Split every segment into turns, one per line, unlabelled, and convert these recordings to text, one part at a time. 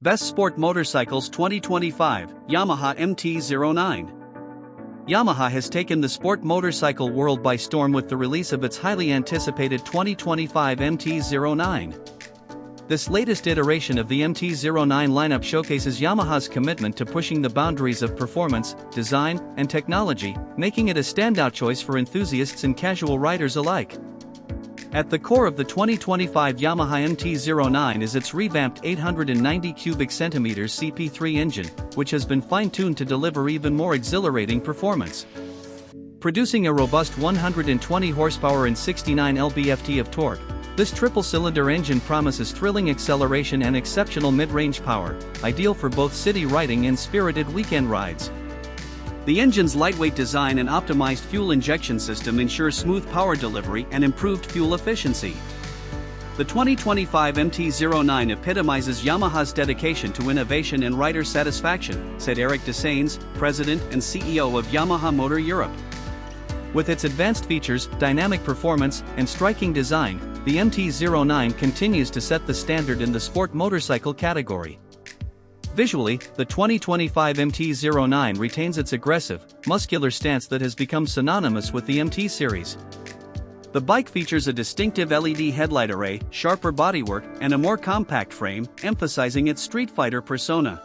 Best Sport Motorcycles 2025, Yamaha MT-09. Yamaha has taken the sport motorcycle world by storm with the release of its highly anticipated 2025 MT-09. This latest iteration of the MT-09 lineup showcases Yamaha's commitment to pushing the boundaries of performance, design, and technology, making it a standout choice for enthusiasts and casual riders alike. At the core of the 2025 Yamaha MT-09 is its revamped 890 cubic centimeters CP3 engine, which has been fine-tuned to deliver even more exhilarating performance. Producing a robust 120 horsepower and 69 lb-ft of torque, this triple-cylinder engine promises thrilling acceleration and exceptional mid-range power, ideal for both city riding and spirited weekend rides. The engine's lightweight design and optimized fuel injection system ensure smooth power delivery and improved fuel efficiency. The 2025 MT-09 epitomizes Yamaha's dedication to innovation and rider satisfaction, said Eric Desains, President and CEO of Yamaha Motor Europe. With its advanced features, dynamic performance, and striking design, the MT-09 continues to set the standard in the sport motorcycle category. Visually, the 2025 MT-09 retains its aggressive, muscular stance that has become synonymous with the MT series. The bike features a distinctive LED headlight array, sharper bodywork, and a more compact frame, emphasizing its street fighter persona.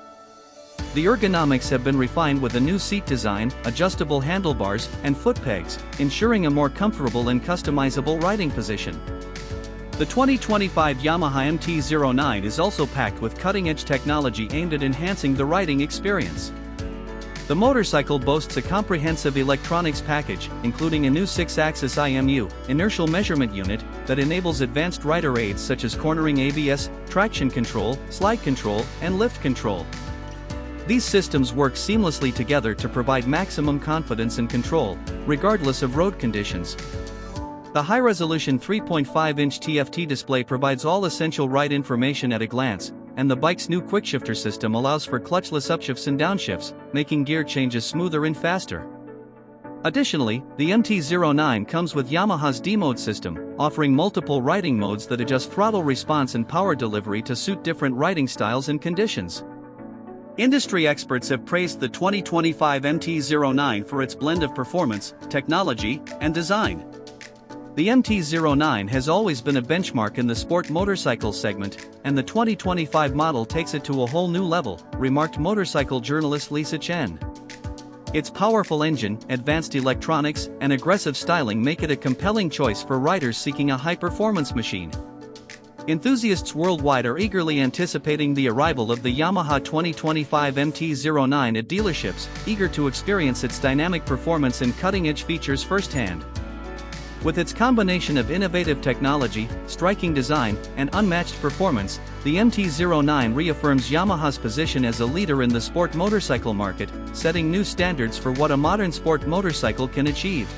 The ergonomics have been refined with a new seat design, adjustable handlebars, and foot pegs, ensuring a more comfortable and customizable riding position. The 2025 Yamaha MT-09 is also packed with cutting-edge technology aimed at enhancing the riding experience. The motorcycle boasts a comprehensive electronics package, including a new 6-axis IMU, inertial measurement unit, that enables advanced rider aids such as cornering ABS, traction control, slide control, and lift control. These systems work seamlessly together to provide maximum confidence and control, regardless of road conditions. The high-resolution 3.5-inch TFT display provides all essential ride information at a glance, and the bike's new quickshifter system allows for clutchless upshifts and downshifts, making gear changes smoother and faster. Additionally, the MT-09 comes with Yamaha's D-Mode system, offering multiple riding modes that adjust throttle response and power delivery to suit different riding styles and conditions. Industry experts have praised the 2025 MT-09 for its blend of performance, technology, and design. The MT-09 has always been a benchmark in the sport motorcycle segment, and the 2025 model takes it to a whole new level, remarked motorcycle journalist Lisa Chen. Its powerful engine, advanced electronics, and aggressive styling make it a compelling choice for riders seeking a high-performance machine. Enthusiasts worldwide are eagerly anticipating the arrival of the Yamaha 2025 MT-09 at dealerships, eager to experience its dynamic performance and cutting-edge features firsthand. With its combination of innovative technology, striking design, and unmatched performance, the MT-09 reaffirms Yamaha's position as a leader in the sport motorcycle market, setting new standards for what a modern sport motorcycle can achieve.